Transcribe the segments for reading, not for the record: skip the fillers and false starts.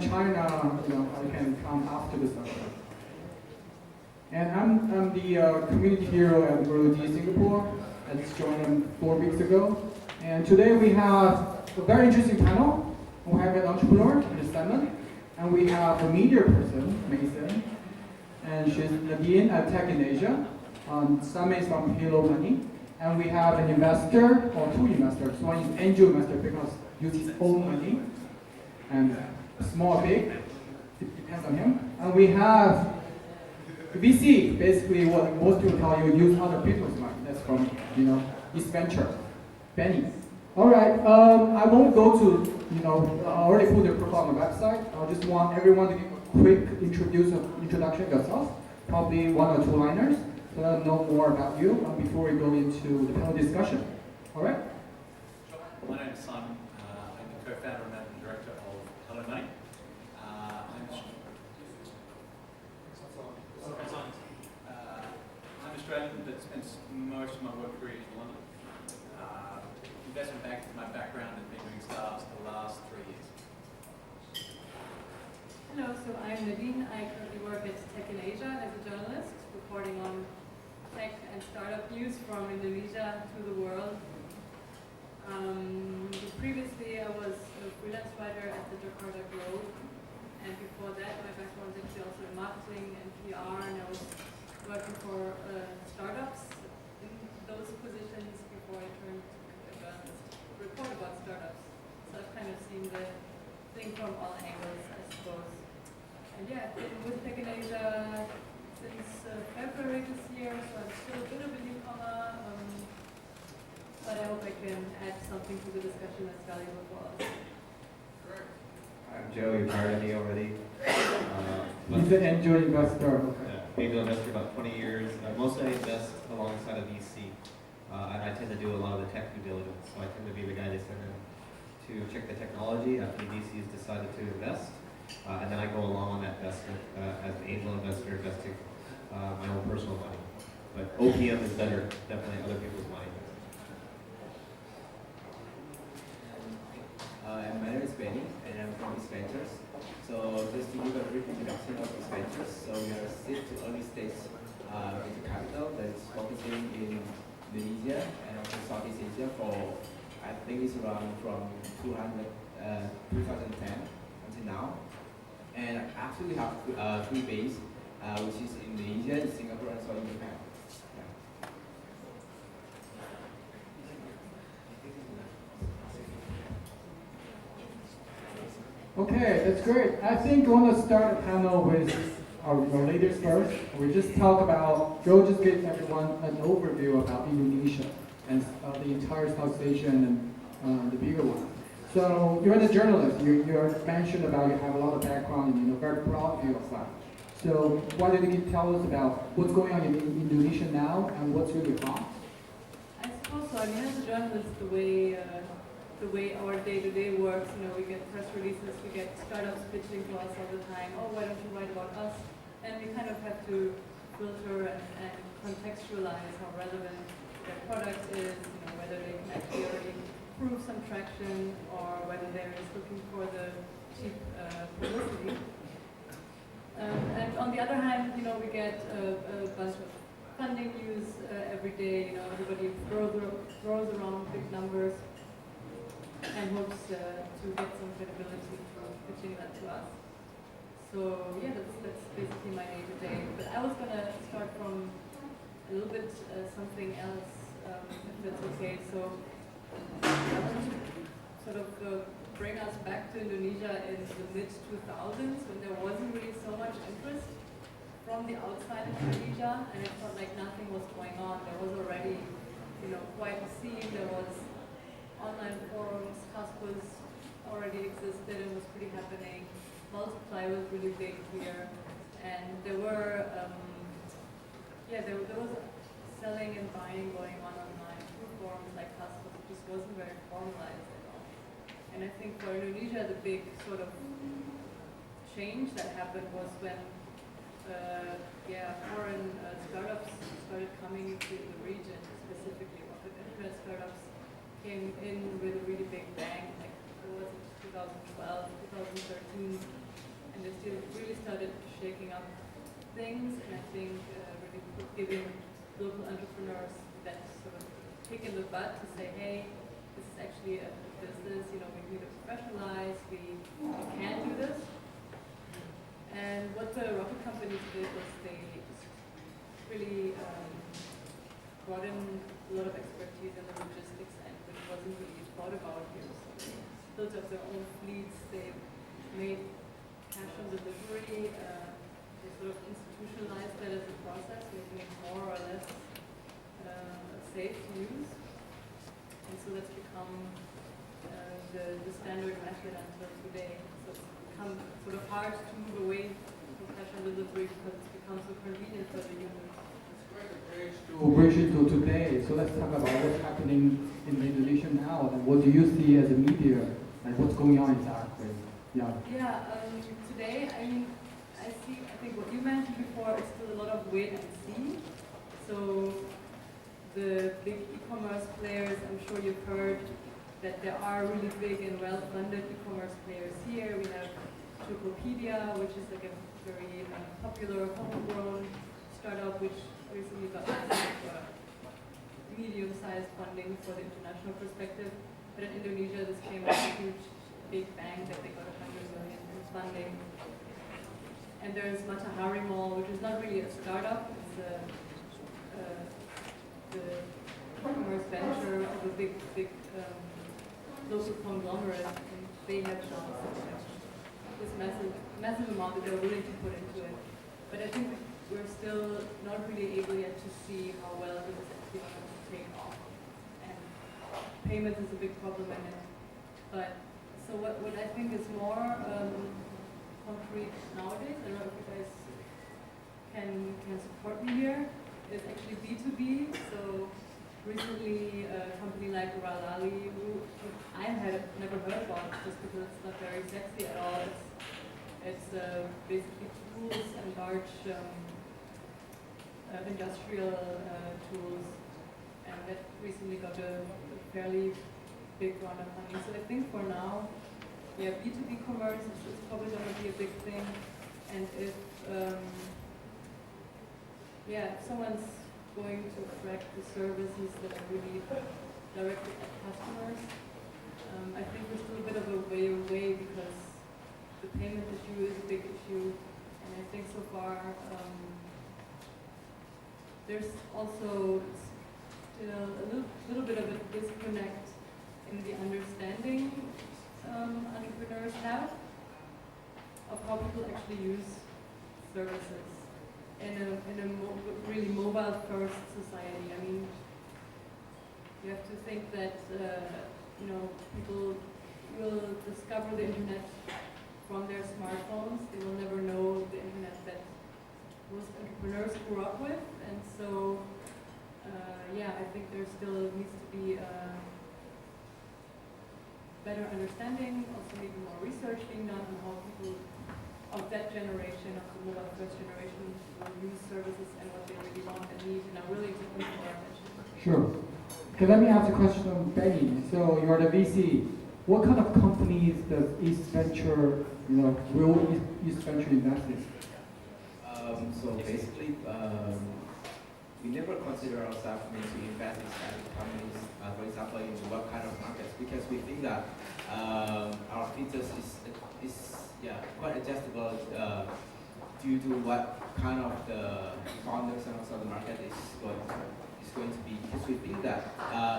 China, I can come after the summer. And I'm the community hero at Muru-D Singapore. I just joined them 4 weeks ago. And today we have a very interesting panel. We have an entrepreneur, Simon, and we have a media person, Mason, and she's Nadine at Tech in Asia. Simon is from Hello Money. And we have an investor, or 2 investors. One is angel investor because he uses his own money, and small or big, it depends on him. And we have VC, basically what most people tell you, use other people's money. That's from, East Venture, Benny. All right, I won't go to, I already put the profile on the website. I just want everyone to give a quick introduction of yourself, probably 1 or 2 liners, so let them know more about you before we go into the panel discussion. All right? Sure. My name is Simon. I'm the co-founder and managing director of Hello Money. I'm Australian, but spent most of my work career in London. Investment banking is my background and been doing startups for the last 3 years. Hello, so I'm Nadine. I currently work at Tech in Asia as a journalist, reporting on tech and startup news from Indonesia to the world. Previously, I was a freelance writer at the Jakarta Globe, and before that, my background is actually also in marketing and PR, and I was working for startups in those positions before I turned to a journalist, report about startups. So I've kind of seen the thing from all angles, I suppose. And yeah, I've been with Tech in Asia since February this year, so I'm still a bit of a newcomer, but I hope I can add something to the discussion that's valuable for us. I'm Joe, you've hired me already. He's an angel investor. Angel investor about 20 years. Mostly I invest alongside a VC. I tend to do a lot of the tech due diligence, so I tend to be the guy they send in to check the technology after the VC has decided to invest. And then I go along on that investment as an angel investor investing my own personal money. But OPM is better, definitely other people's money. And my name is Benny, and I'm from East Ventures. So just to give a brief introduction of East Ventures, so we are a seed to early stage venture capital that's focusing in Indonesia and also Southeast Asia for, I think it's around from 2010 until now. And actually we have 3 bases, which is in Indonesia, in Singapore, and also in Japan. Okay, that's great. I think we want to start the panel with our leaders first. We just talk about, Joe just gave everyone an overview about Indonesia and the entire South Asian and the bigger one. So you're a journalist. You mentioned about you have a lot of background and very broad view of that. So why don't you tell us about what's going on in Indonesia now and what's really hot? I suppose so. I mean, as a journalist, the way our day-to-day works, we get press releases, we get startups pitching to us all the time. Oh, why don't you write about us? And we kind of have to filter and contextualize how relevant their product is, whether they can actually already prove some traction or whether they're just looking for the cheap publicity. And on the other hand, we get a bunch of funding news every day. Everybody throws around big numbers and hopes to get some credibility from pitching that to us. So yeah, that's basically my day-to-day. But I was gonna start from a little bit something else, if that's okay. So I want to sort of bring us back to Indonesia in the mid-2000s when there wasn't really so much interest from the outside of Indonesia, and it felt like nothing was going on. There was already, quite a scene. There was online forums, Casper's already existed and was pretty happening. Multiply was really big here, and there were, there was selling and buying going on online through forums like Casper's. It just wasn't very formalized at all. And I think for Indonesia, the big sort of change that happened was when foreign startups started coming into the region, specifically rocket internet startups came in with a really big bang, like it was 2012, 2013, they really started shaking up things, and I think really giving local entrepreneurs that sort of kick in the butt to say, hey, this is actually a business, you know, we need to professionalize, we can do this. And what the rocket companies did was they just really brought in a lot of expertise in the logistics end, which wasn't really thought about here. So they built up their own fleets, they made cash on delivery, they sort of institutionalized that as a process, making it more or less safe to use. And so that's become the standard method until today. So it's become sort of hard to move away from cash on delivery because it's become so convenient for the user. To bridge it to today, so let's talk about what's happening in Indonesia now, and what do you see as a media, and what's going on exactly? Yeah. Yeah, today, I mean, I think what you mentioned before is still a lot of wait and see. So the big e-commerce players, I'm sure you've heard that there are really big and well-funded e-commerce players here. We have Ciputra, which is like a very popular homegrown startup, which recently got medium-sized funding for the international perspective. But in Indonesia, this came with a huge, big bang that they got 100 million in funding. And there's Matahari Mall, which is not really a startup. It's the e-commerce venture of a big local conglomerate, and they have shown this massive amount that they're willing to put into it. But I think we're still not really able yet to see how well this is actually going to take off. And payment is a big problem in it. But so what I think is more concrete nowadays, I don't know if you guys can support me here, is actually B2B. So recently a company like Ralali, who I had never heard about just because it's not very sexy at all. It's basically tools and large industrial tools, and that recently got a fairly big round of funding. So I think for now, yeah, B2B commerce is probably going to be a big thing, and if someone's going to attract the services that are really directed at customers, I think we're still a bit of a way away because the payment issue is a big issue, and I think so far there's also still a little bit of a disconnect in the understanding entrepreneurs have of how people actually use services in a really mobile-first society. I mean, you have to think that people will discover the internet from their smartphones. They will never know the internet that most entrepreneurs grew up with, and so I think there still needs to be a better understanding, also maybe more research being done on how people of that generation, of the mobile first generation, will use services and what they really want and need, and are willing to pay for their attention. Sure. Okay, let me ask a question on Benny. So you're the VC. What kind of companies does East Venture, will East Venture invest in? So basically, we never consider ourselves to invest in startup companies, for example, into what kind of markets, because we think that our features is quite adjustable due to what kind of the founders and also the market is going to be. Because we think that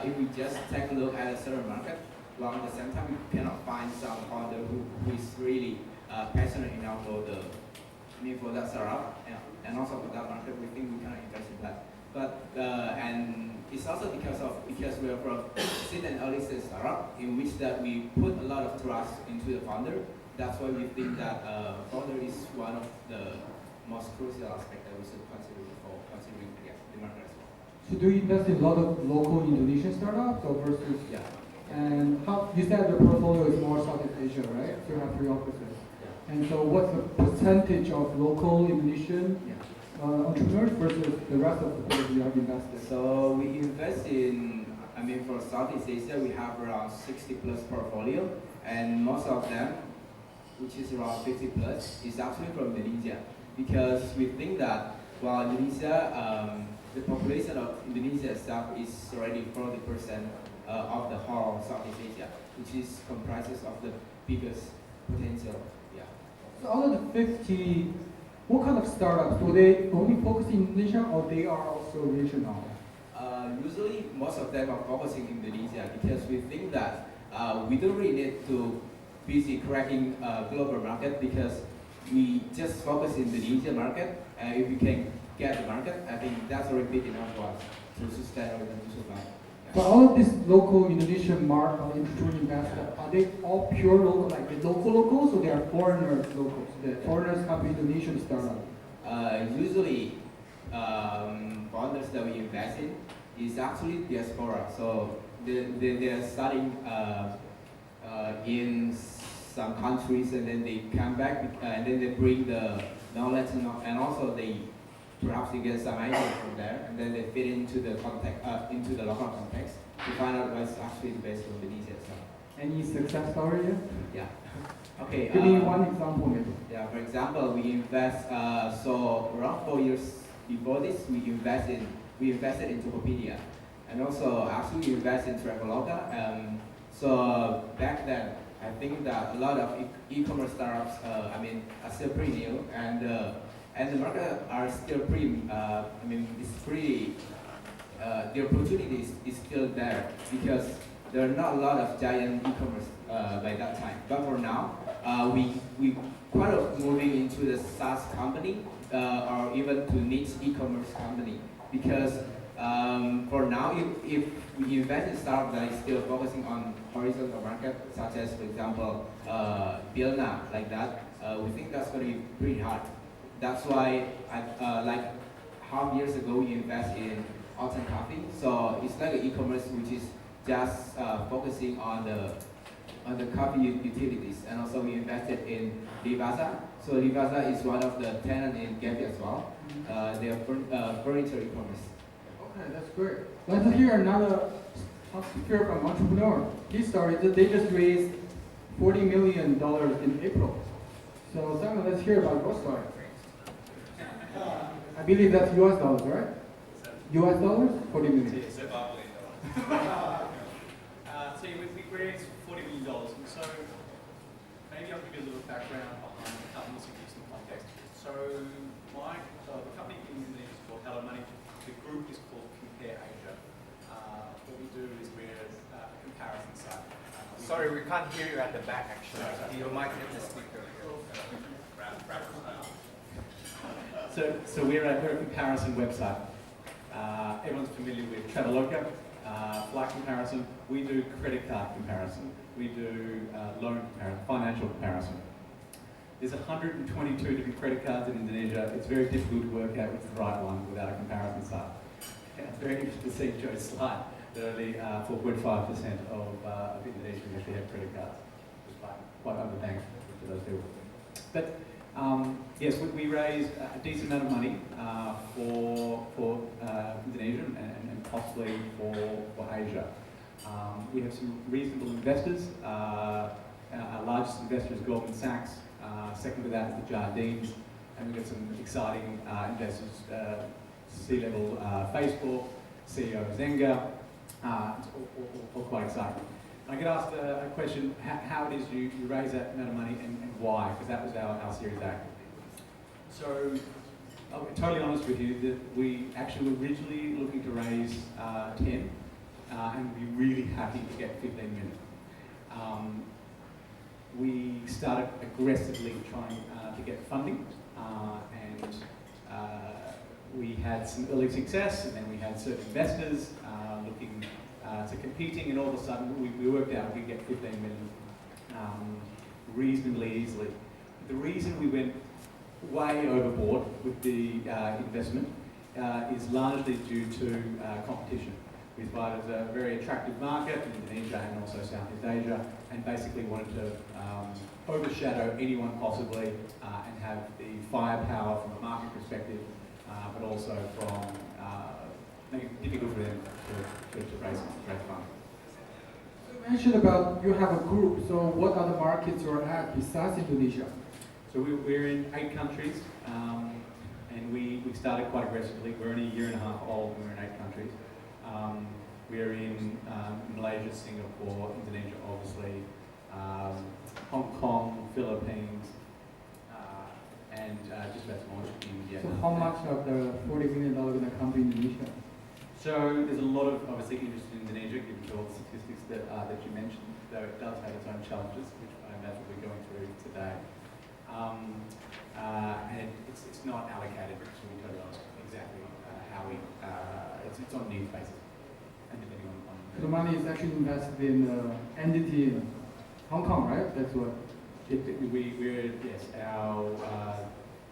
if we just take a look at a certain market, while at the same time we cannot find some founder who is really passionate enough for that startup, and also for that market, we think we cannot invest in that. But and it's also because we are from seed and early stage startup, in which that we put a lot of trust into the founder. That's why we think that founder is one of the most crucial aspects that we should consider before considering the market as well. So do you invest in a lot of local Indonesian startups or versus? Yeah. And how you said your portfolio is more Southeast Asia, right? So you have 3 offices. Yeah. And so what's the percentage of local Indonesian entrepreneurs versus the rest of the people you have invested? So we invest in, for Southeast Asia, we have around 60+ portfolio, and most of them which is around 50 plus, is actually from Indonesia. Because we think that while Indonesia, the population of Indonesia itself is already 40% of the whole Southeast Asia, which is comprises of the biggest potential. Yeah. So out of the 50, what kind of startups? Do they only focus in Indonesia or they are also regional? Usually, most of them are focusing in Indonesia because we think that we don't really need to busy cracking global market because we just focus in the Indonesia market. If we can get the market, I think that's already big enough for us to sustain or even to survive. But all of these local Indonesian market investors, are they all pure local, like the local locals, or they are foreigners locals? The foreigners have Indonesian startup. Usually, founders that we invest in is actually diaspora. So they are studying in some countries, and then they come back, and then they bring the knowledge, and also they perhaps they get some ideas from there, and then they fit into the context, into the local context to find out what's actually the best for Indonesia. So. Any success story yet? Yeah. Okay. Give me one example, maybe. Yeah. For example, we invest. So around 4 years before this, we invested in Tokopedia, and also actually we invested in Traveloka. So back then, I think that a lot of e-commerce startups, are still pretty new, and the market are still pretty. It's pretty. The opportunity is still there because there are not a lot of giant e-commerce by that time. But for now, we kind of moving into the SaaS company or even to niche e-commerce company because for now, if we invest in startup that is still focusing on horizontal market, such as for example Bilna, like that, we think that's going to be pretty hard. That's why, like half years ago, we invest in Alton Coffee. So it's like an e-commerce which is just focusing on the coffee utilities, and also we invested in Dibawakan. So Dibawakan is one of the tenants in GEPI as well. They are furniture e-commerce. Okay, that's great. Let's hear another speaker from entrepreneur. His story is that they just raised $40 million in April. So Simon, let's hear about your story. I believe that's US dollars, right? US dollars? 40 million. Yeah, so we raised $40 million, and so maybe I'll give you a little background behind the company to give you some context. So the company in Indonesia is called Hello Money. The group is called Compare Asia. What we do is we're a comparison site. Sorry, we can't hear you at the back actually. You might hit the speaker. So we're a comparison website. Everyone's familiar with Traveloka, flight comparison. We do credit card comparison. We do loan comparison, financial comparison. There's 122 different credit cards in Indonesia. It's very difficult to work out which is the right one without a comparison site. It's very interesting to see Joe's slide that only 4.5% of Indonesians actually have credit cards. It's quite underbanked for those people. But yes, we raised a decent amount of money for Indonesia and possibly for Asia. We have some reasonable investors. Our largest investor is Goldman Sachs. Second to that is the Jardines, and we've got some exciting investors, C-level Facebook, CEO Zenga. It's all quite exciting. I get asked a question, how it is you raise that amount of money and why, because that was our Series A. So, I'll be totally honest with you, that we actually were originally looking to raise 10, and we'd be really happy to get 15 million. We started aggressively trying to get funding, and we had some early success, and then we had certain investors looking to competing, and all of a sudden we worked out we could get 15 million reasonably easily. The reason we went way overboard with the investment is largely due to competition. We thought it was a very attractive market in Indonesia and also Southeast Asia, and basically wanted to overshadow anyone possibly and have the firepower from a market perspective, but also from make it difficult for them to raise funds. So mentioned about you have a group, so what other markets you're at besides Indonesia? So we're in 8 countries, and we started quite aggressively. We're only a year and a half old, and we're in 8 countries. We're in Malaysia, Singapore, Indonesia, obviously, Hong Kong, Philippines, and just about to launch in India. So how much of the $40 million going to come to Indonesia? So there's a lot of obviously interest in Indonesia, given to all the statistics that you mentioned, though it does have its own challenges, which I imagine we're going through today. And it's not allocated, to be totally honest, exactly how we, it's on a needs basis. And depending on The money is actually invested in entity in Hong Kong, right? That's what. We're yes, our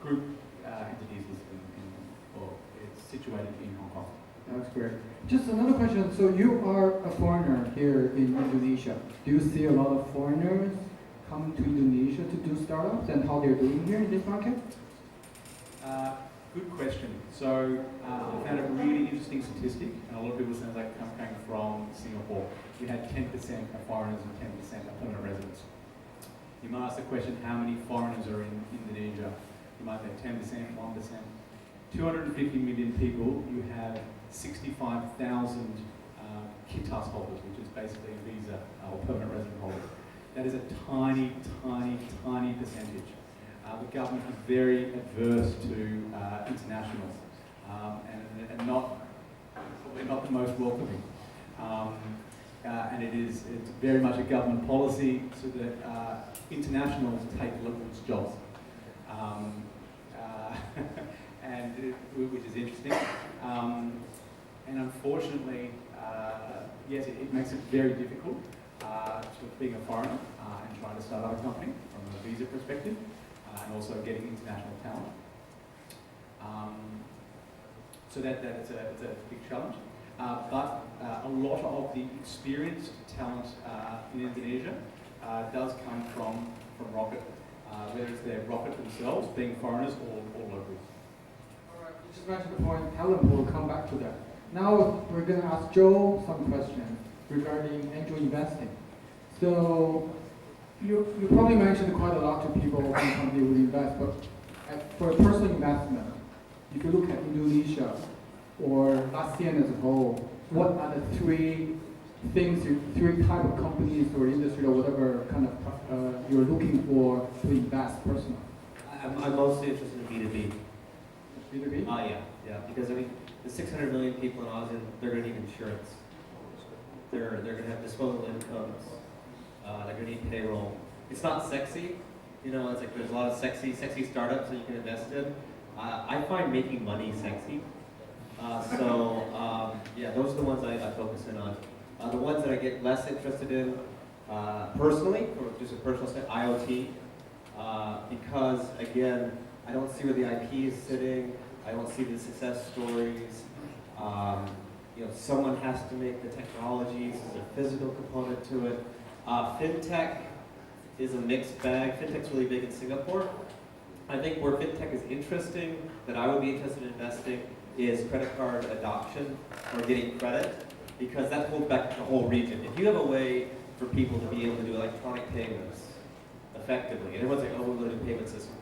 group entities is it's situated in Hong Kong. That's great. Just another question. So you are a foreigner here in Indonesia. Do you see a lot of foreigners come to Indonesia to do startups and how they're doing here in this market? Good question. So I found a really interesting statistic, and a lot of people say that came from Singapore. We had 10% of foreigners and 10% of permanent residents. You might ask the question, how many foreigners are in Indonesia? You might think 10%, 1%. 250 million people, you have 65,000 kitas holders, which is basically a visa or permanent resident holders. That is a tiny, tiny, tiny percentage. The government is very adverse to internationals and probably not the most welcoming. And it's very much a government policy so that internationals take locals' jobs. Which is interesting. And unfortunately, yes, it makes it very difficult to being a foreigner and trying to start up a company from a visa perspective, and also getting international talent. So it's a big challenge. But a lot of the experienced talent in Indonesia does come from Rocket, whether it's their Rocket themselves, being foreigners or locals. You just mentioned the point, talent, we'll come back to that. Now we're going to ask Joe some questions regarding angel investing. So you probably mentioned quite a lot to people when company would invest, but for a personal investment, if you look at Indonesia or ASEAN as a whole, what are the three type of companies or industry or whatever kind of you're looking for to invest personally? I'm mostly interested in B2B. B2B? Yeah, because I mean, the 600 million people in ASEAN, they're going to need insurance. They're going to have disposable incomes. They're going to need payroll. It's not sexy, you know. It's like there's a lot of sexy startups that you can invest in. I find making money sexy. Yeah, those are the ones I focus in on. The ones that I get less interested in, personally, from just a personal standpoint, IoT, because again, I don't see where the IP is sitting. I don't see the success stories. You know, someone has to make the technologies. There's a physical component to it. FinTech is a mixed bag. FinTech's really big in Singapore. I think where FinTech is interesting, that I would be interested in investing, is credit card adoption or getting credit, because that holds back the whole region. If you have a way for people to be able to do electronic payments effectively, and everyone's like, oh, we're going to do payment systems.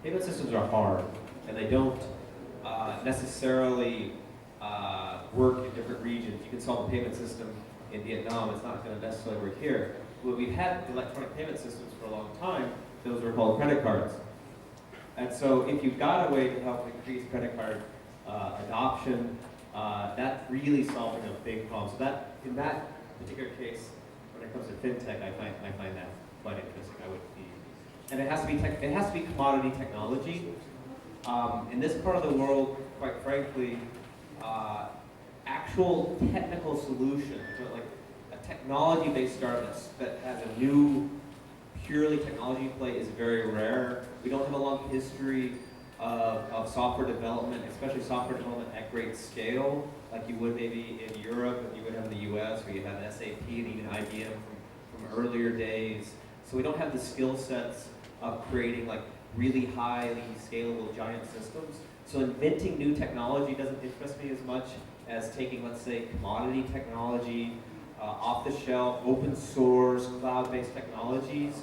Payment systems are hard, and they don't necessarily work in different regions. You can solve a payment system in Vietnam, it's not going to necessarily work here. But we've had electronic payment systems for a long time. Those are called credit cards. And so if you've got a way to help increase credit card adoption, that's really solving a big problem. So that, in that particular case, when it comes to FinTech, I find that quite interesting. I would be, and it has to be commodity technology. In this part of the world, quite frankly, actual technical solutions, like a technology-based startup that has a new, purely technology play, is very rare. We don't have a long history of software development, especially software development at great scale, like you would maybe in Europe, and you would have in the US, where you have SAP and even IBM from earlier days. So we don't have the skill sets of creating like really highly scalable giant systems. So inventing new technology doesn't interest me as much as taking, let's say, commodity technology, off-the-shelf, open source, cloud-based technologies,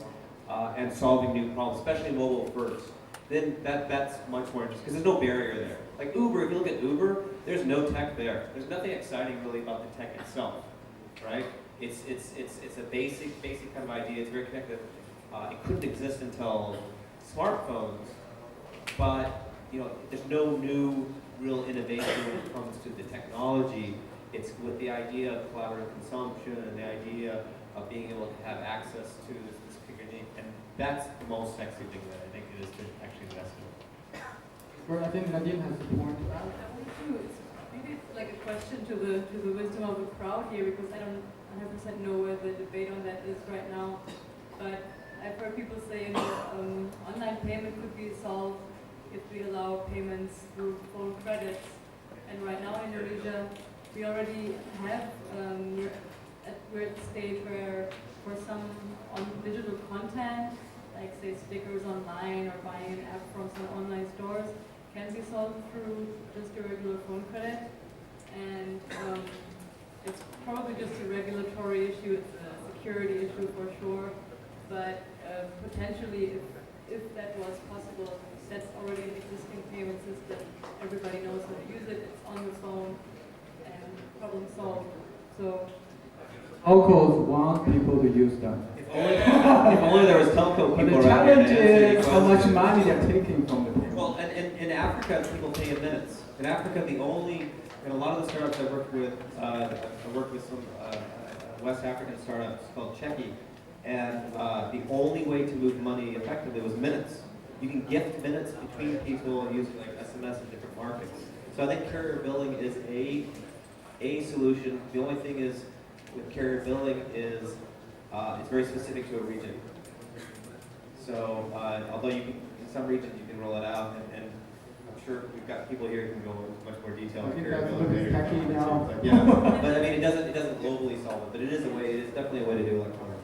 and solving new problems, especially mobile first, then that's much more interesting because there's no barrier there. Like Uber, if you look at Uber, there's no tech there. There's nothing exciting really about the tech itself, right? It's a basic kind of idea. It's very connected. It couldn't exist until smartphones, but there's no new real innovation when it comes to the technology. It's with the idea of collaborative consumption and the idea of being able to have access to this community, and that's the most sexy thing that I think it is to actually invest in. Well, I think Nadim has a point to add. Maybe it's like a question to the wisdom of the crowd here, because I don't 100% know where the debate on that is right now. But I've heard people say online payment could be solved if we allow payments through phone credits. And right now in Indonesia, we already have, we're at the stage where for some digital content, like say stickers online or buying an app from some online stores, can be solved through just a regular phone credit. And it's probably just a regulatory issue, it's a security issue for sure, but potentially if that was possible, that's already an existing payment system. Everybody knows how to use it, it's on the phone, and problem solved. So Telcos want people to use them. If only there was telco But people the around here to challenge answer your is how much question. money they're taking from the people. Well, and in Africa, people pay in minutes. In Africa, in a lot of the startups I worked with some West African startups called GEPI, and the only way to move money effectively was minutes. You can gift minutes between people using like SMS in different markets. So I think carrier billing is a solution. The only thing is with carrier billing is it's very specific to a region. So although you can, in some regions you can roll it out, and I'm sure we've got people here who can go into much more detail I on think carrier that's a billing. little bit tacky now. Yeah, but I mean it doesn't globally solve it, but it is a way. It is definitely a way to do electronic.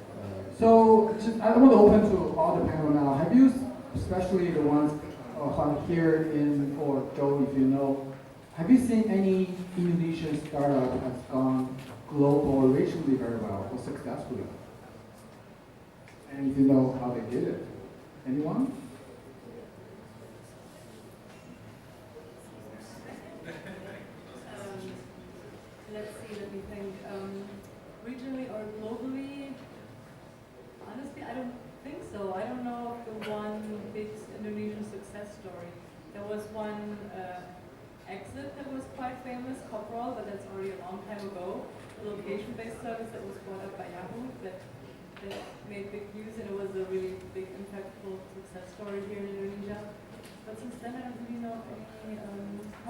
So I want to open to all the panel now. Have you, especially the ones who are here in, or Joe, if you know, have you seen any Indonesian startup has gone global or regionally very well or successfully? And if you know how they did it? Anyone? Let's see, let me think. Regionally or globally, honestly, I don't think so. I don't know of the one big Indonesian success story. There was one exit that was quite famous, Coprol, but that's already a long time ago. A location-based service that was brought up by Yahoo that made big use, and it was a really big, impactful success story here in Indonesia. But since then, I don't really know any.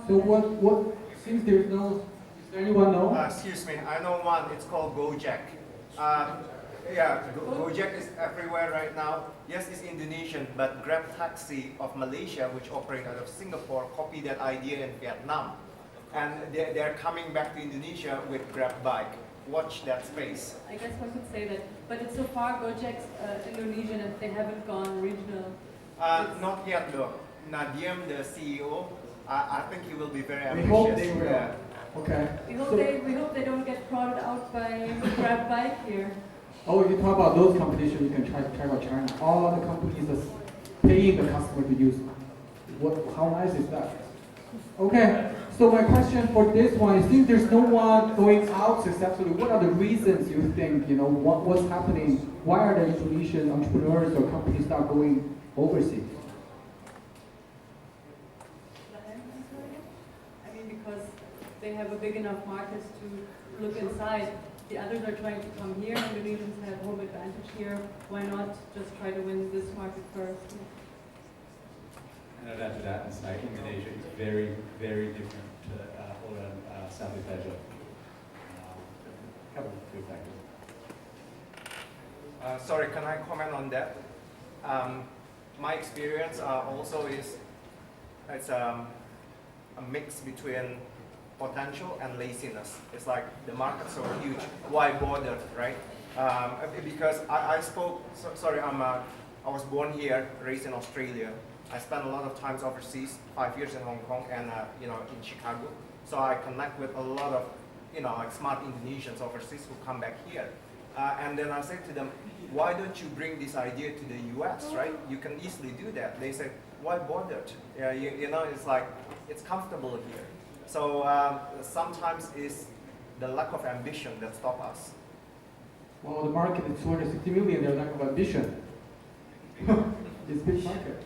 So what? Since there's no, is there anyone know? Excuse me, I know one. It's called Gojek. Gojek is everywhere right now. Yes, it's Indonesian, but Grab Taxi of Malaysia, which operate out of Singapore, copied that idea in Vietnam. And they're coming back to Indonesia with Grab Bike. Watch that space. I guess one could say that, but it's so far Gojek's Indonesian and they haven't gone regional. Not yet though. Nadim, the CEO, I think he will be very We ambitious. hope they will. Yeah. Okay. We hope, So- we hope they don't get crowded out by Grab Bike here. Oh, if you talk about those competitions, you can check out China. All the companies are paying the customer to use. How nice is that? Okay, so my question for this one is, since there's no one going out successfully, what are the reasons you think, what's happening? Why are the Indonesian entrepreneurs or companies not going overseas? I mean, because they have a big enough market to look inside. The others are trying to come here. Indonesians have home advantage here. Why not just try to win this market first? And I'd add to that and say Indonesia is very, very different to all around Southeast Asia. A couple of few factors. Sorry, can I comment on that? My experience also is it's a mix between potential and laziness. It's like the market's so huge, why bother, right? Because I I was born here, raised in Australia. I spent a lot of times overseas, 5 years in Hong Kong and in Chicago. So I connect with a lot of like smart Indonesians overseas who come back here. And then I said to them, why don't you bring this idea to the US, right? You can easily do that. They said, why bother? It's like, it's comfortable here. So sometimes it's the lack of ambition that stops us. Well, the market is 260 million, there's lack of ambition. It's a big market.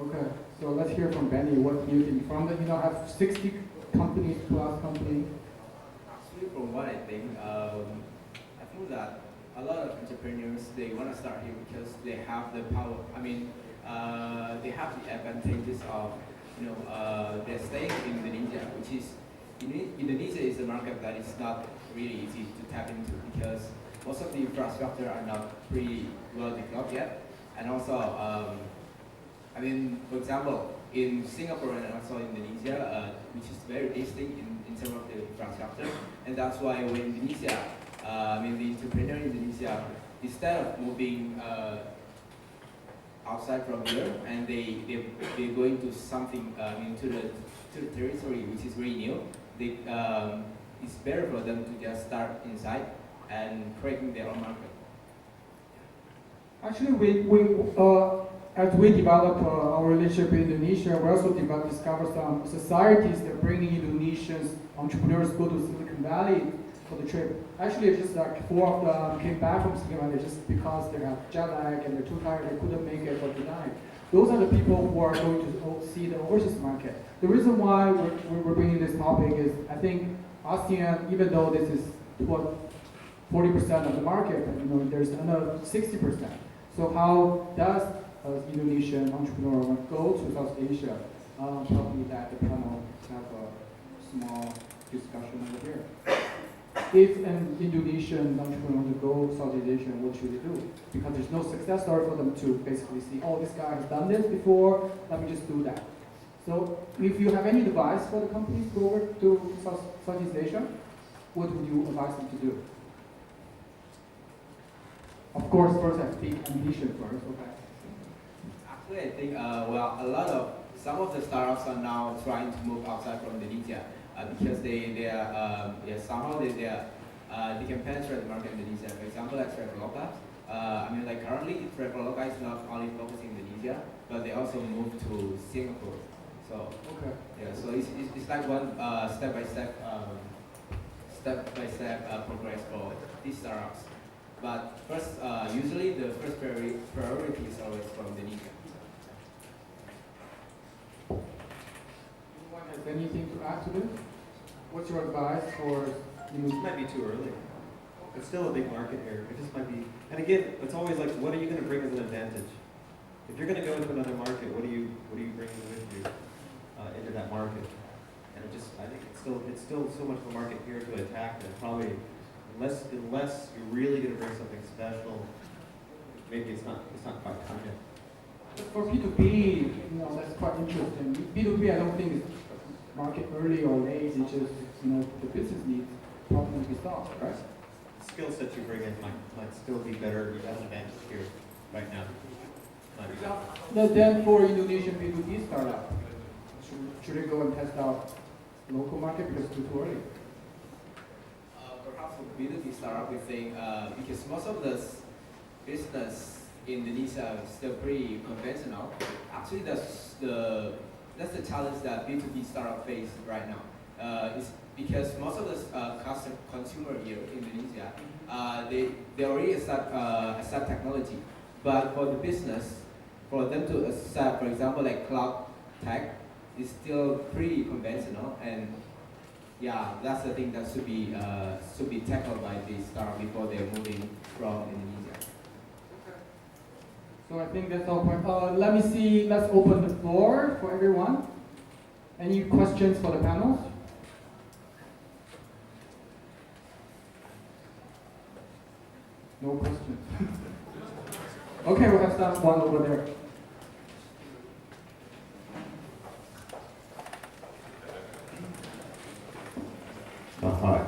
Okay, so let's hear from Benny. What do you think? From the, have 60 companies plus company. Actually, from what I think that a lot of entrepreneurs, they want to start here because they have the power. I mean, they have the advantages of, their staying in Indonesia, which is, Indonesia is a market that is not really easy to tap into because most of the infrastructure are not pretty well developed yet. And also, for example, in Singapore and also Indonesia, which is very distinct in terms of the infrastructure, and that's why when Indonesia, the entrepreneur in Indonesia, instead of moving outside from here, and they're going to something to the territory which is very new, it's better for them to just start inside and creating their own market. Actually, as we develop our relationship in Indonesia, we also discover some societies that bringing Indonesians entrepreneurs go to Silicon Valley for the trip. Actually, just like 4 of them came back from Silicon Valley just because they have jet lag and they're too tired, they couldn't make it for tonight. Those are the people who are going to see the overseas market. The reason why we're bringing this topic is, I think ASEAN, even though this is 40% of the market, there's another 60%. So how does an Indonesian entrepreneur want to go to South Asia? Probably that the panel have a small discussion over here. If an Indonesian entrepreneur wants to go to Southeast Asia, what should they do? Because there's no success story for them to basically see, oh, this guy has done this before, let me just do that. So if you have any advice for the companies to go over to Southeast Asia, what would you advise them to do? Of course, first have big ambition first, okay. Actually, I think, some of the startups are now trying to move outside from Indonesia because they can penetrate the market in Indonesia. For example, like Traveloka. Currently, Traveloka is not only focusing in Indonesia, but they also moved to Singapore. So, okay. Yeah, so it's like one step-by-step progress for these startups. But first, usually the first priority is always from Indonesia. Anyone has anything to add to this? What's your advice for? It might be too early. It's still a big market here. It just might be. And again, it's always like, what are you going to bring as an advantage? If you're going to go into another market, what are you bringing with you into that market? And I think it's still so much of a market here to attack that probably. Unless you're really going to bring something special, maybe it's not quite time yet. For B2B, that's quite interesting. B2B, I don't think it's market early or late. It's just the business needs problem to be solved, right? The skill set you bring in might still be better. You have an advantage here right now. Then for Indonesian B2B startup, should they go and test out local market because it's too early? Perhaps for B2B startup, we think because most of the business in Indonesia is still pretty conventional. Actually, that's the challenge that B2B startup face right now. Is because most of the consumer here in Indonesia, they already accept technology, but for the business, for them to accept, for example, like cloud tech, is still pretty conventional and. Yeah, that's the thing that should be tackled by the startup before they're moving from Indonesia. Okay. So I think that's all. Let's open the floor for everyone. Any questions for the panels? No questions. Okay, we'll have one over there. Hi.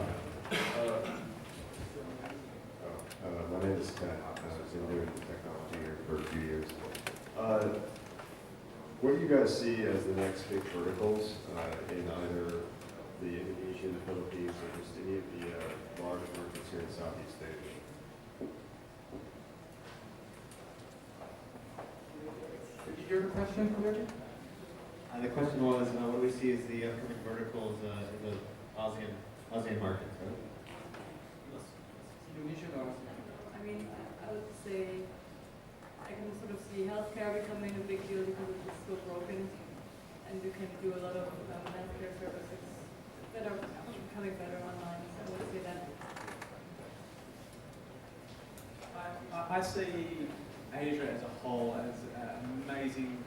My name is Ted. I've been doing technology here for a few years. What do you guys see as the next big verticals in either Indonesia, the Philippines, or just any of the large markets here in Southeast Asia. Did you hear the question clearly? The question was, what do we see as the upcoming verticals in the ASEAN markets, right? Indonesia or ASEAN? I mean, I would say I can sort of see healthcare becoming a big deal because it's so broken, and you can do a lot of healthcare services that are becoming better online. So I would say that. I see Asia as a whole as an amazing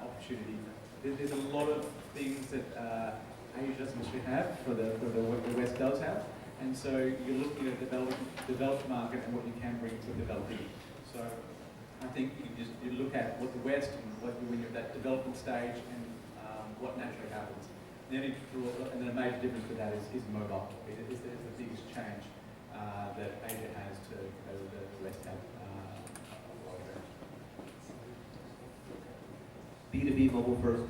opportunity. There's a lot of things that Asia doesn't actually have for what the West does have, and so you're looking at developed market and what you can bring to developing. So I think you look at what the West and when you're at that development stage and what naturally happens. And then a major difference with that is mobile. It's the biggest change that Asia has to the West have. B2B mobile first.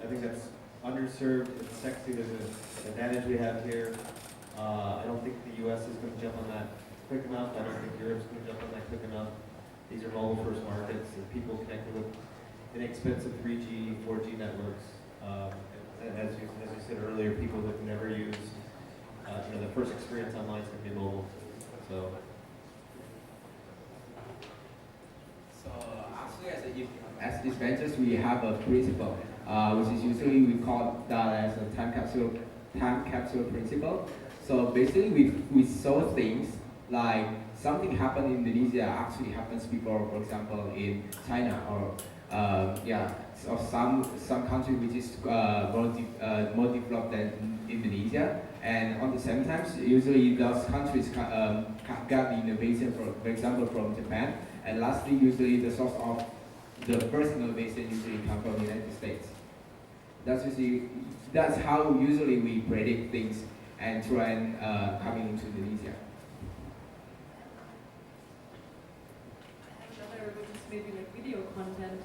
I think that's underserved, it's sexy, there's an advantage we have here. I don't think the US is going to jump on that quick enough. I don't think Europe's going to jump on that quick enough. These are mobile first markets and people connected with inexpensive 3G, 4G networks. As you said earlier, people that never use, the first experience online is going to be mobile. So actually, as dispensers, we have a principle, which is usually we call that as a time capsule principle. So basically, we saw things like something happened in Indonesia actually happens before, for example, in China or or some country which is more developed than Indonesia. And on the same time, usually those countries got the innovation, for example, from Japan. And lastly, usually the source of the first innovation usually comes from the United States. That's how usually we predict things and trend coming into Indonesia. Another, which is maybe like video content,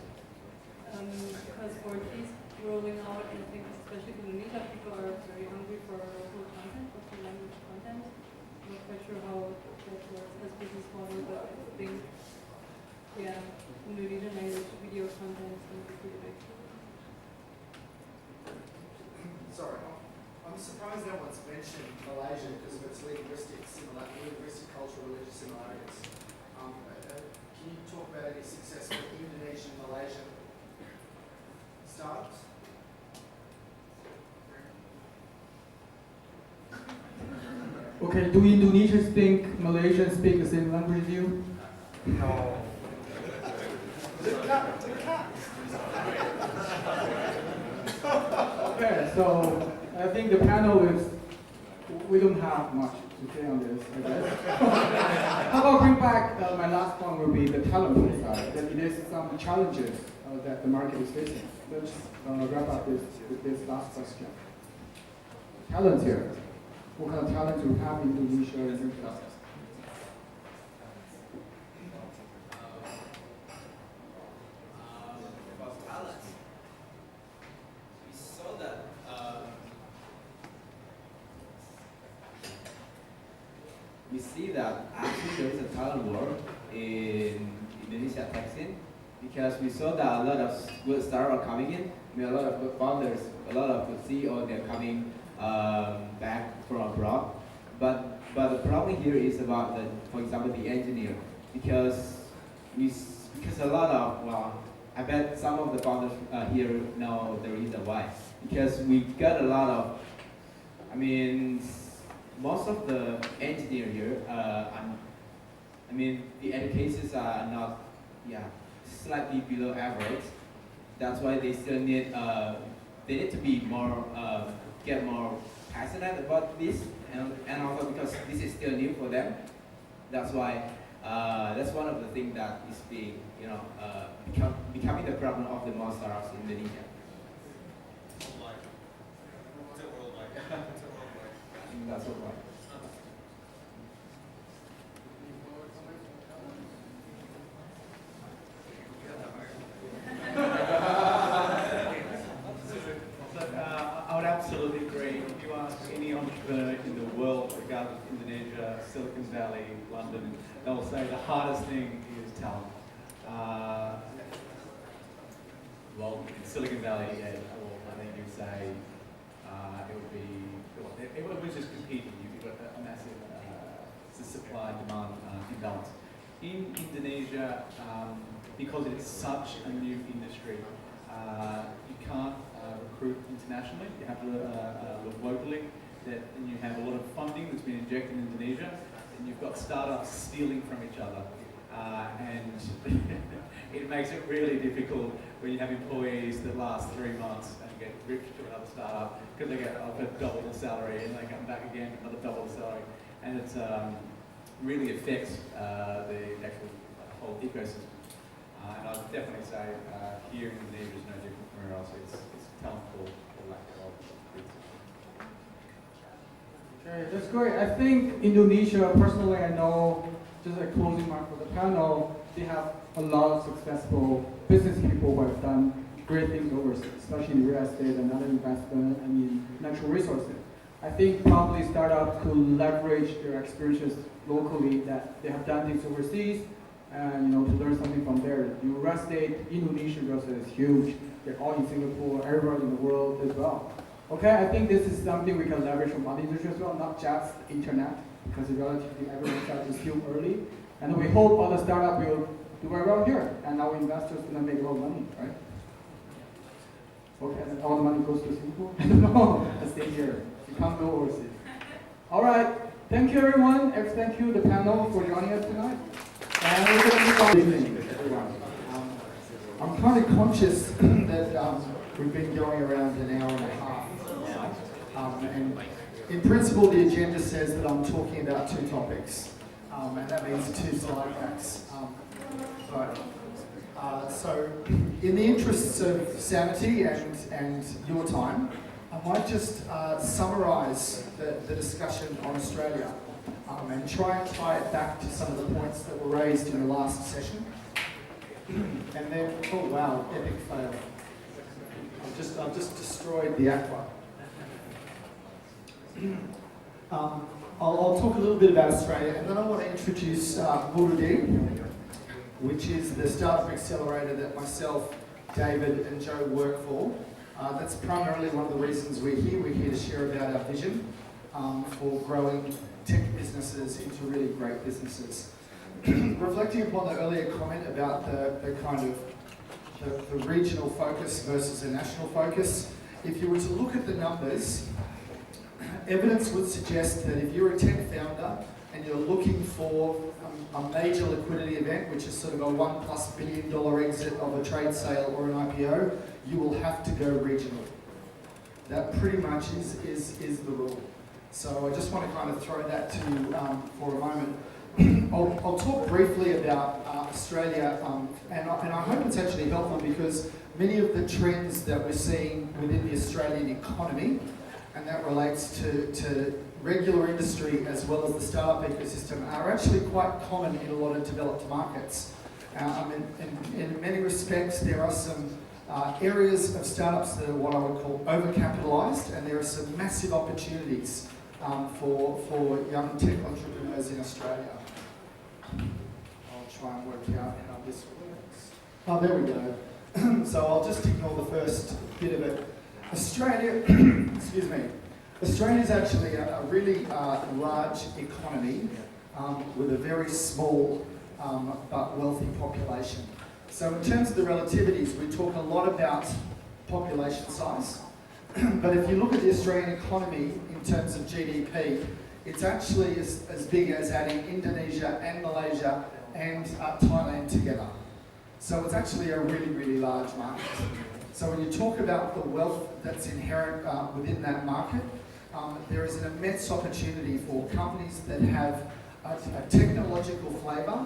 because for these rolling out, I think especially in Indonesia, people are very hungry for local content, local language content. I'm not quite sure how that works as business model, but I think, Indonesian language video content is going to be pretty big. Sorry, I'm surprised no one's mentioned Malaysia because of its linguistic cultural, religious similarities. Can you talk about any successful Indonesian, Malaysian startups? Okay, do Indonesians think Malaysians speak the same language as you? No. Okay, so I think the panel is, we don't have much to say on this, I guess. How about bring back, my last point will be the talent side, that it is some challenges that the market is facing. Let's wrap up this last question. Talent here. What kind of talent do we have in Indonesia and things like that? We see that actually there is a talent war in Indonesia tech scene because we saw that a lot of good startups are coming in. I mean, a lot of good founders, a lot of good CEOs, they're coming back from abroad. But the problem here is about for example, the engineer because a lot of I bet some of the founders here know the reason why because we got a lot of most of the engineer here, the educations are not, slightly below average. That's why they still need, they need to be more, get more passionate about this, and also because this is still new for them. That's why, that's one of the things that is being, becoming the problem of the most startups in Indonesia. That's all right. I would absolutely hardest thing is talent. Well, in Silicon Valley, yeah, well, I think you'd say it would be, well, it was just competing. You've got a massive supply and demand imbalance. In Indonesia, because it's such a new industry, you can't recruit internationally. You have to look locally. And you have a lot of funding that's been injected in Indonesia, and you've got startups stealing from each other. And it makes it really difficult when you have employees that last 3 months and get ripped to another startup because they get offered double the salary and they come back again for another double the salary. And it really affects the actual whole ecosystem. And I'd definitely say here in Indonesia is no different from where else. It's talent pool or lack of. Okay, that's great. I think Indonesia, personally, I know, just a closing mark for the panel, they have a lot of successful business people who have done great things overseas, especially in real estate and other investment and in natural resources. I think probably startups could leverage their experiences locally that they have done things overseas and to learn something from there. The real estate, Indonesian real estate is huge. They're all in Singapore, everywhere in the world as well. Okay, I think this is something we can leverage from other industries as well, not just internet, because relatively everyone is still early. And we hope other startups will do very well here, and our investors will make a lot of money, right? Okay, and all the money goes to Singapore? I don't know, I stay here. You can't go overseas. All right, thank you everyone. Thank you the panel for joining us tonight. And we're going to keep on everyone. I'm kind of conscious that we've been going around an hour and a half. And in principle, the agenda says that I'm talking about 2 topics, and that means 2 slide packs. So, in the interests of sanity and your time, I might just summarise the discussion on Australia and try and tie it back to some of the points that were raised in the last session. And then, oh wow, epic fail. I've just destroyed the aqua. I'll talk a little bit about Australia, and then I want to introduce Muru-D, which is the startup accelerator that myself, David, and Joe work for. That's primarily one of the reasons we're here. We're here to share about our vision for growing tech businesses into really great businesses. Reflecting upon the earlier comment about the kind of the regional focus versus a national focus, if you were to look at the numbers, evidence would suggest that if you're a tech founder and you're looking for a major liquidity event, which is sort of a $1+ billion exit of a trade sale or an IPO, you will have to go regional. That pretty much is the rule. So I just want to kind of throw that to you for a moment. I'll talk briefly about Australia, and I hope it's actually helpful because many of the trends that we're seeing within the Australian economy, and that relates to regular industry as well as the startup ecosystem, are actually quite common in a lot of developed markets. In many respects, there are some areas of startups that are what I would call overcapitalized, and there are some massive opportunities for young tech entrepreneurs in Australia. I'll try and work out how this works. Oh, there we go. So I'll just ignore the first bit of it. Australia, excuse me. Australia is actually a really large economy with a very small but wealthy population. So in terms of the relativities, we talk a lot about population size. But if you look at the Australian economy in terms of GDP, it's actually as big as adding Indonesia and Malaysia and Thailand together. So it's actually a really, really large market. So when you talk about the wealth that's inherent within that market, there is an immense opportunity for companies that have a technological flavour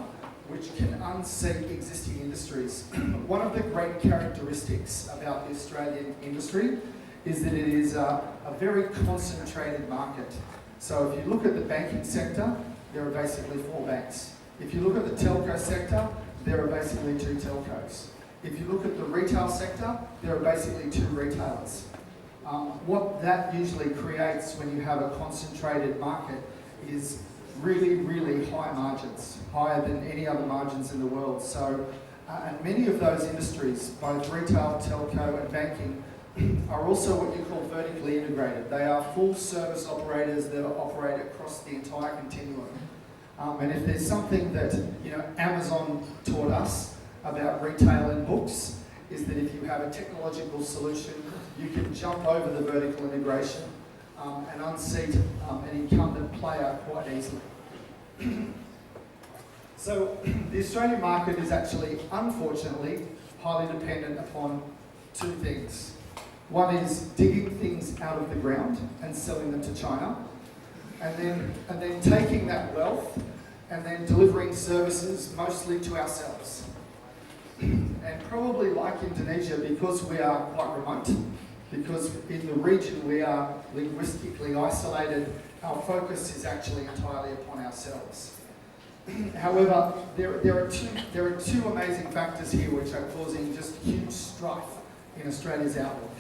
which can unseat existing industries. One of the great characteristics about the Australian industry is that it is a very concentrated market. So if you look at the banking sector, there are basically 4 banks. If you look at the telco sector, there are basically 2 telcos. If you look at the retail sector, there are basically 2 retailers. What that usually creates when you have a concentrated market is really, really high margins, higher than any other margins in the world. So, and many of those industries, both retail, telco, and banking, are also what you call vertically integrated. They are full service operators that operate across the entire continuum. And if there's something that Amazon taught us about retail and books, is that if you have a technological solution, you can jump over the vertical integration and unseat an incumbent player quite easily. So the Australian market is actually, unfortunately, highly dependent upon two things. One is digging things out of the ground and selling them to China, and then taking that wealth and then delivering services mostly to ourselves. And probably like Indonesia, because we are quite remote, because in the region we are linguistically isolated, our focus is actually entirely upon ourselves. However, there are two amazing factors here which are causing just huge strife in Australia's outlook.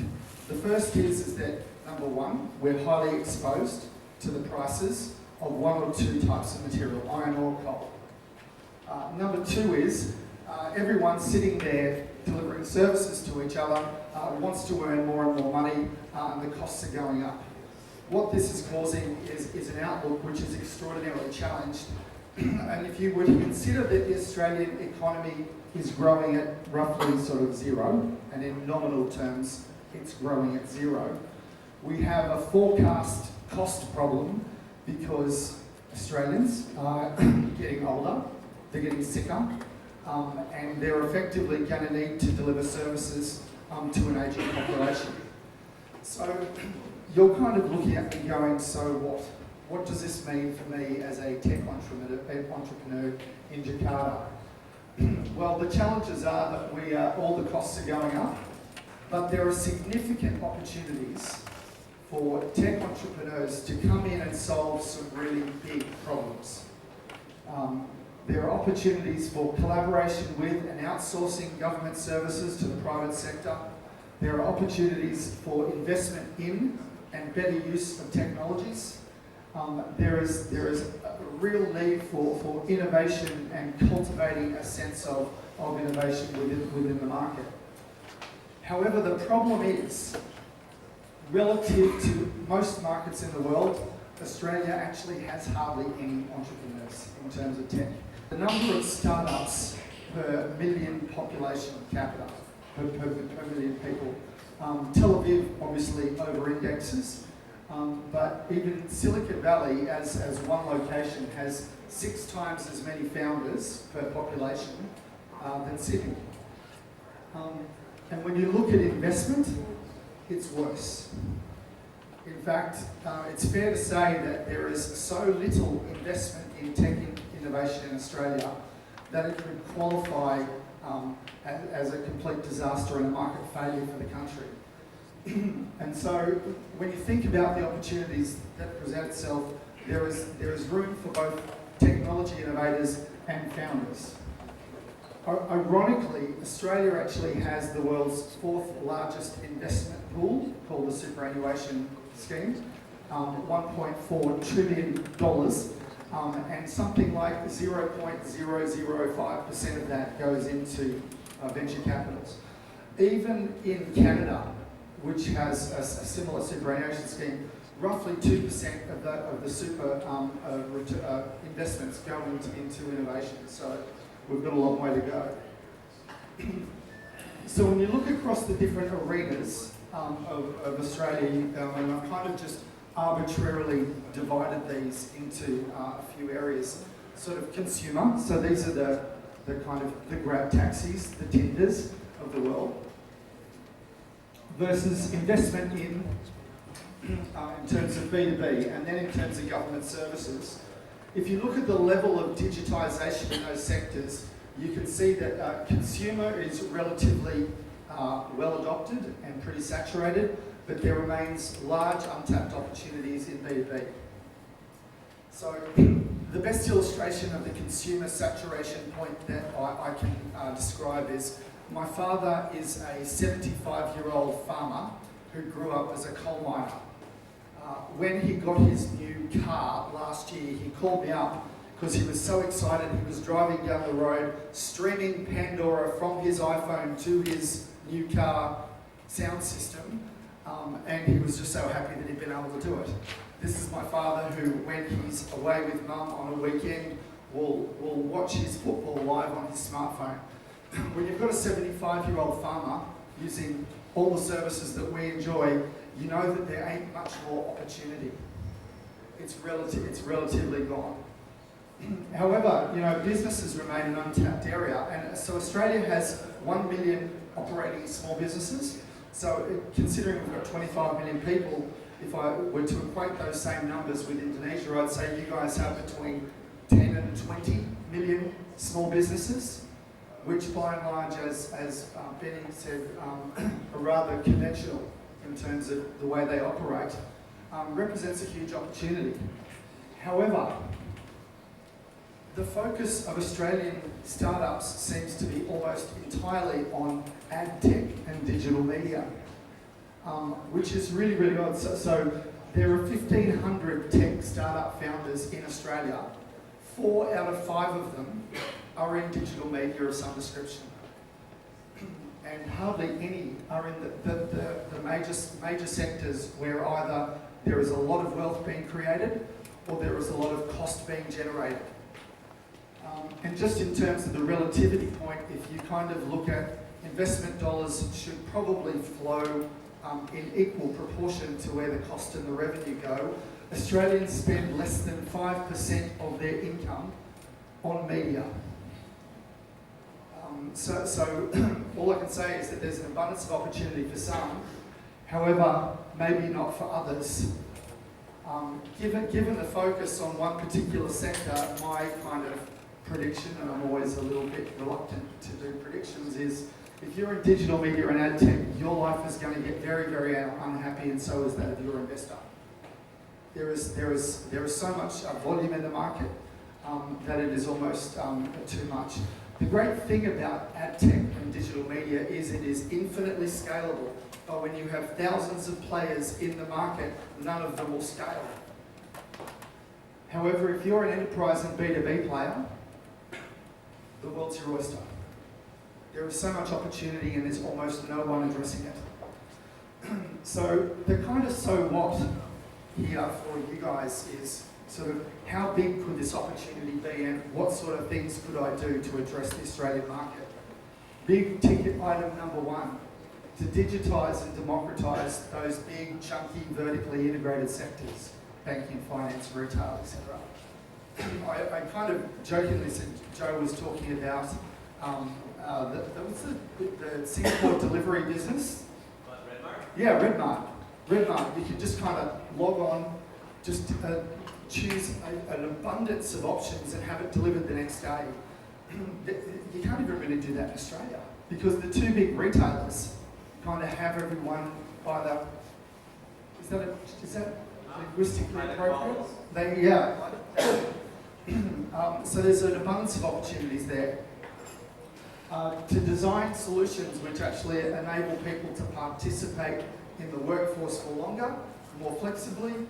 The first is that, number one, we're highly exposed to the prices of one or two types of material, iron ore, coal. Number two is everyone sitting there delivering services to each other wants to earn more and more money, and the costs are going up. What this is causing is an outlook which is extraordinarily challenged. And if you were to consider that the Australian economy is growing at roughly sort of zero, and in nominal terms it's growing at zero, we have a forecast cost problem because Australians are getting older, they're getting sicker, and they're effectively going to need to deliver services to an ageing population. So you're kind of looking at me going, so what? What does this mean for me as a tech entrepreneur in Jakarta? Well, the challenges are that all the costs are going up, but there are significant opportunities for tech entrepreneurs to come in and solve some really big problems. There are opportunities for collaboration with and outsourcing government services to the private sector. There are opportunities for investment in and better use of technologies. There is a real need for innovation and cultivating a sense of innovation within the market. However, the problem is, relative to most markets in the world, Australia actually has hardly any entrepreneurs in terms of tech. The number of startups per million population capita, per million people, Tel Aviv obviously over-indexes, but even Silicon Valley as one location has 6 times as many founders per population than Sydney. And when you look at investment, it's worse. In fact, it's fair to say that there is so little investment in tech innovation in Australia that it could qualify as a complete disaster and a market failure for the country. And so, when you think about the opportunities that present itself, there is room for both technology innovators and founders. Ironically, Australia actually has the world's 4th largest investment pool, called the superannuation scheme, $1.4 trillion, and something like 0.005% of that goes into venture capitals. Even in Canada, which has a similar superannuation scheme, roughly 2% of the super investments go into innovation. So we've got a long way to go. So when you look across the different arenas of Australia, and I've kind of just arbitrarily divided these into a few areas. Sort of consumer, so these are the kind of the grab taxis, the Tinders of the world, versus investment in terms of B2B, and then in terms of government services. If you look at the level of digitisation in those sectors, you can see that consumer is relatively well adopted and pretty saturated, but there remains large untapped opportunities in B2B. So the best illustration of the consumer saturation point that I can describe is, my father is a 75-year-old farmer who grew up as a coal miner. when he got his new car last year, he called me up because he was so excited. He was driving down the road, streaming Pandora from his iPhone to his new car sound system, and he was just so happy that he'd been able to do it. This is my father who, when he's away with mum on a weekend, will watch his football live on his smartphone. When you've got a 75-year-old farmer using all the services that we enjoy, you know that there ain't much more opportunity. It's relatively gone. However, you know, businesses remain an untapped area, and so Australia has 1 million operating small businesses. So considering we've got 25 million people, if I were to equate those same numbers with Indonesia, I'd say you guys have between 10 and 20 million small businesses, which by and large, as Benny said, are rather conventional in terms of the way they operate, represents a huge opportunity. However, the focus of Australian startups seems to be almost entirely on ad tech and digital media, which is really, really odd. So there are 1,500 tech startup founders in Australia. 4 out of 5 of them are in digital media of some description. And hardly any are in the major sectors where either there is a lot of wealth being created or there is a lot of cost being generated. And just in terms of the relativity point, if you kind of look at investment dollars should probably flow in equal proportion to where the cost and the revenue go. Australians spend less than 5% of their income on media. So all I can say is that there's an abundance of opportunity for some, however, maybe not for others. Given the focus on one particular sector, my kind of prediction, and I'm always a little bit reluctant to do predictions, is if you're in digital media and ad tech, your life is going to get very, very unhappy, and so is that of your investor. There is so much volume in the market that it is almost too much. The great thing about ad tech and digital media is it is infinitely scalable, but when you have thousands of players in the market, none of them will scale. However, if you're an enterprise and B2B player, the world's your oyster. There is so much opportunity and there's almost no one addressing it. So the kind of so what here for you guys is sort of how big could this opportunity be and what sort of things could I do to address the Australian market? Big ticket item number 1, to digitise and democratise those big, chunky, vertically integrated sectors, banking, finance, retail, etc. I kind of jokingly said Joe was talking about the Singapore delivery business. What, Redmark? Yeah, Redmark. You can just kind of log on, just choose an abundance of options and have it delivered the next day. You can't even really do that in Australia because the 2 big retailers kind of have everyone either. Is that linguistically appropriate? So there's an abundance of opportunities there. To design solutions which actually enable people to participate in the workforce for longer, more flexibly,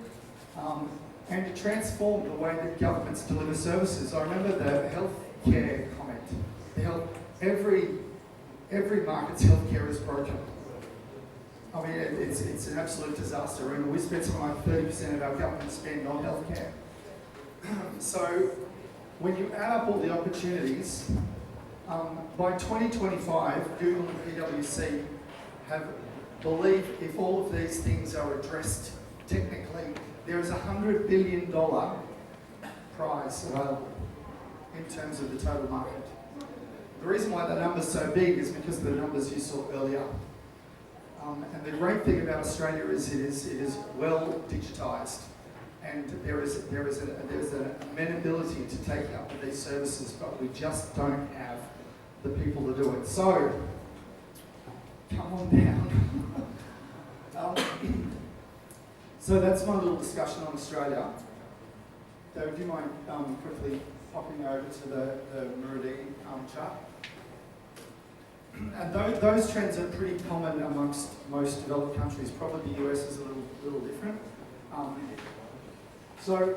and to transform the way that governments deliver services. I remember the healthcare comment. Every market's healthcare is broken. I mean, it's an absolute disaster, and we spend something like 30% of our government spend on healthcare. So when you add up all the opportunities, by 2025, Google and PwC believe if all of these things are addressed technically, there is a $100 billion prize available in terms of the total market. The reason why that number's so big is because of the numbers you saw earlier. And the great thing about Australia is it is well digitised, and there is an amenability to taking up with these services, but we just don't have the people to do it. So, come on down. So that's my little discussion on Australia. Dave, do you mind quickly popping over to the Muru-D chart? And those trends are pretty common amongst most developed countries. Probably the US is a little different. So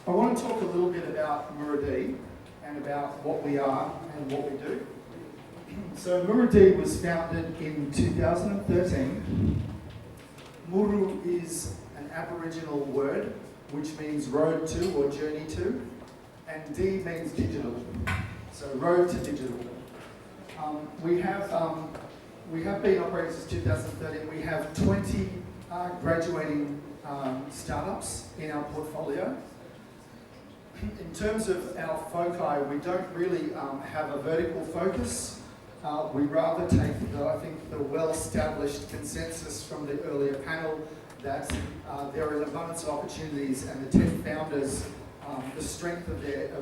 I want to talk a little bit about Muru-D and about what we are and what we do. So Muru-D was founded in 2013. Muru is an Aboriginal word which means road to or journey to, and D means digital. So road to digital. We have been operating since 2013. We have 20 graduating startups in our portfolio. In terms of our foci, we don't really have a vertical focus. We rather take, I think, the well-established consensus from the earlier panel that there are an abundance of opportunities, and the 10 founders, the strength of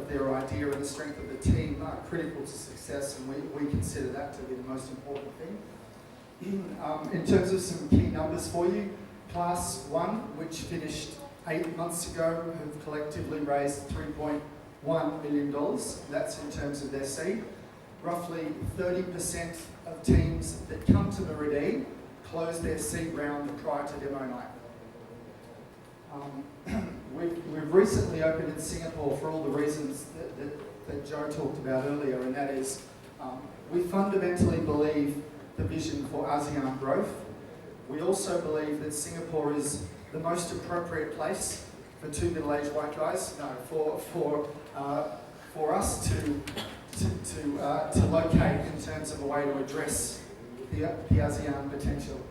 their idea and the strength of the team are critical to success, and we consider that to be the most important thing. In terms of some key numbers for you, Class 1, which finished 8 months ago, have collectively raised $3.1 million. That's in terms of their seed. Roughly 30% of teams that come to Muru-D close their seed round prior to demo night. We've recently opened in Singapore for all the reasons that Joe talked about earlier, and that is we fundamentally believe the vision for ASEAN growth. We also believe that Singapore is the most appropriate place for 2 middle-aged white guys, for us to locate in terms of a way to address the ASEAN potential.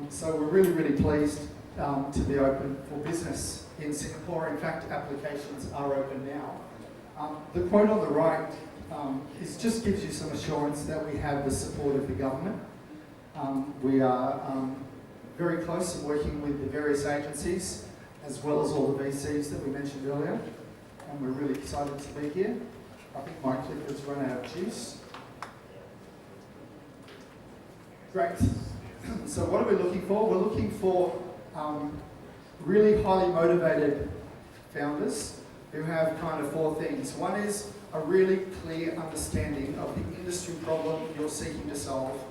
So we're really, really pleased to be open for business in Singapore. In fact, applications are open now. The quote on the right just gives you some assurance that we have the support of the government. We are very close in working with the various agencies, as well as all the VCs that we mentioned earlier, and we're really excited to be here. I think my clicker's run out of juice. Great. So what are we looking for? We're looking for really highly motivated founders who have kind of 4 things. One is a really clear understanding of the industry problem you're seeking to solve.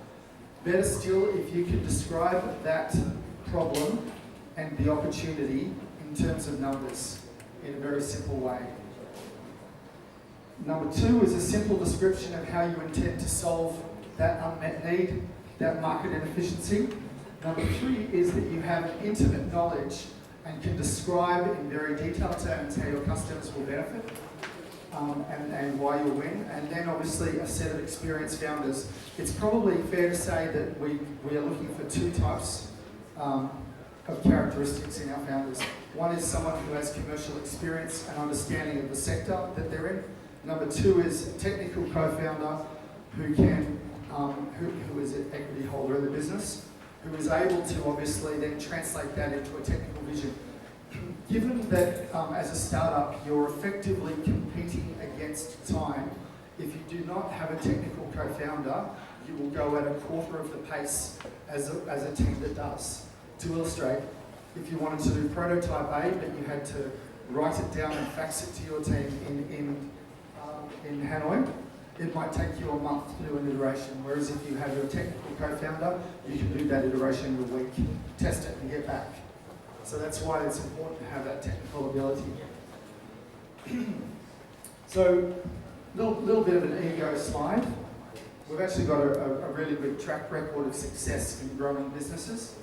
Better still, if you could describe that problem and the opportunity in terms of numbers in a very simple way. Number 2 is a simple description of how you intend to solve that unmet need, that market inefficiency. Number 3 is that you have an intimate knowledge and can describe in very detailed terms how your customers will benefit and why you'll win. And then obviously a set of experienced founders. It's probably fair to say that we are looking for 2 types of characteristics in our founders. One is someone who has commercial experience and understanding of the sector that they're in. Number 2 is a technical co-founder who is an equity holder of the business, who is able to obviously then translate that into a technical vision. Given that as a startup you're effectively competing against time, if you do not have a technical co-founder, you will go at a quarter of the pace as a team that does. To illustrate, if you wanted to do prototype A, but you had to write it down and fax it to your team in Hanoi, it might take you a month to do an iteration, whereas if you have your technical co-founder, you can do that iteration in a week, test it and get back. So that's why it's important to have that technical ability. So, little bit of an ego slide. We've actually got a really good track record of success in growing businesses.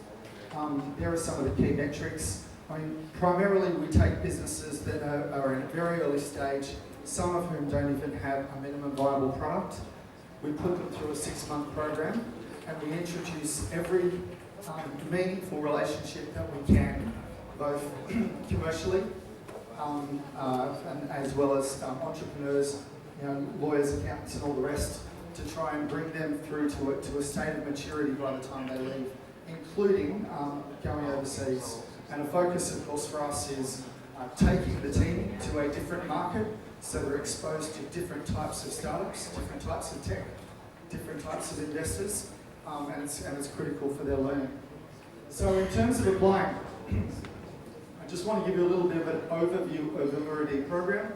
There are some of the key metrics. I mean, primarily we take businesses that are in a very early stage, some of whom don't even have a minimum viable product. We put them through a 6-month program, and we introduce every meaningful relationship that we can, both commercially and as well as entrepreneurs, lawyers, accountants, and all the rest, to try and bring them through to a state of maturity by the time they leave, including going overseas. And a focus, of course, for us is taking the team to a different market, so they're exposed to different types of startups, different types of tech, different types of investors, and it's critical for their learning. So in terms of applying, I just want to give you a little bit of an overview of the Muru-D program.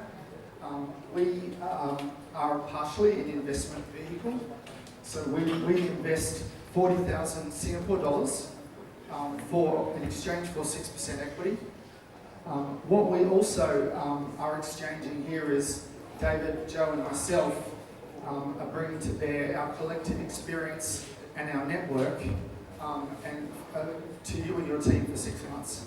We are partially an investment vehicle, so we invest 40,000 Singapore dollars in exchange for 6% equity. What we also are exchanging here is David, Joe and myself are bringing to bear our collective experience and our network to you and your team for 6 months.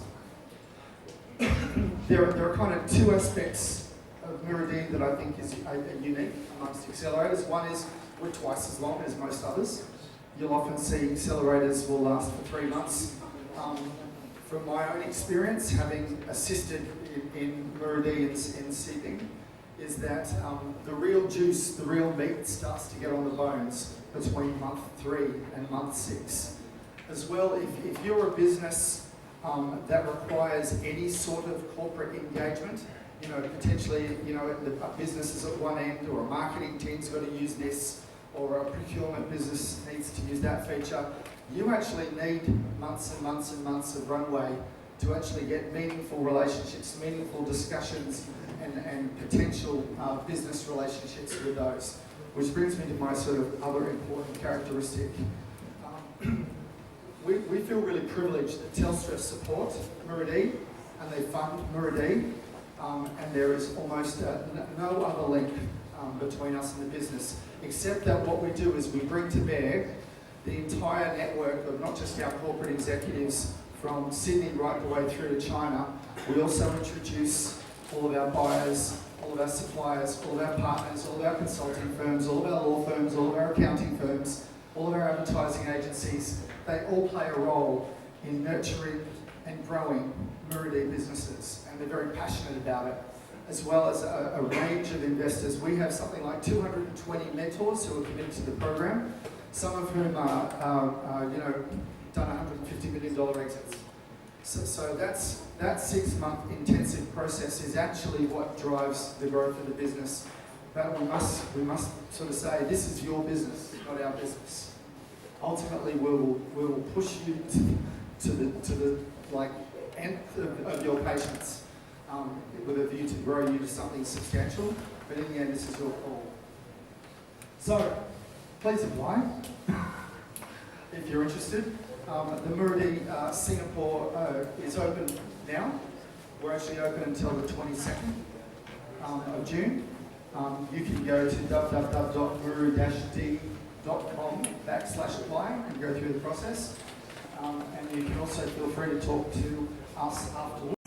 There are kind of two aspects of Muru-D that I think is unique amongst accelerators. One is we're twice as long as most others. You'll often see accelerators will last for 3 months. From my own experience, having assisted in Muru-D in seeding, is that the real juice, the real meat starts to get on the bones between month 3 and month 6. As well, if you're a business that requires any sort of corporate engagement, potentially, a business is at one end, or a marketing team's got to use this, or a procurement business needs to use that feature, you actually need months and months and months of runway to actually get meaningful relationships, meaningful discussions, and potential business relationships with those. Which brings me to my sort of other important characteristic. We feel really privileged that Telstra support Muru-D and they fund Muru-D, and there is almost no other link between us and the business, except that what we do is we bring to bear the entire network of not just our corporate executives from Sydney right the way through to China. We also introduce all of our buyers, all of our suppliers, all of our partners, all of our consulting firms, all of our law firms, all of our accounting firms, all of our advertising agencies. They all play a role in nurturing and growing Muru-D businesses, and they're very passionate about it, as well as a range of investors. We have something like 220 mentors who are committed to the program, some of whom are done $150 million exits. So that 6-month intensive process is actually what drives the growth of the business. But we must sort of say, this is your business, not our business. Ultimately, we will push you to the end of your patience, with a view to grow you to something substantial. But in the end, this is your call. So, please apply if you're interested. The Muru-D Singapore is open now. We're actually open until the 22nd of June. You can go to www.muru-d.com/apply and go through the process. And you can also feel free to talk to us afterwards.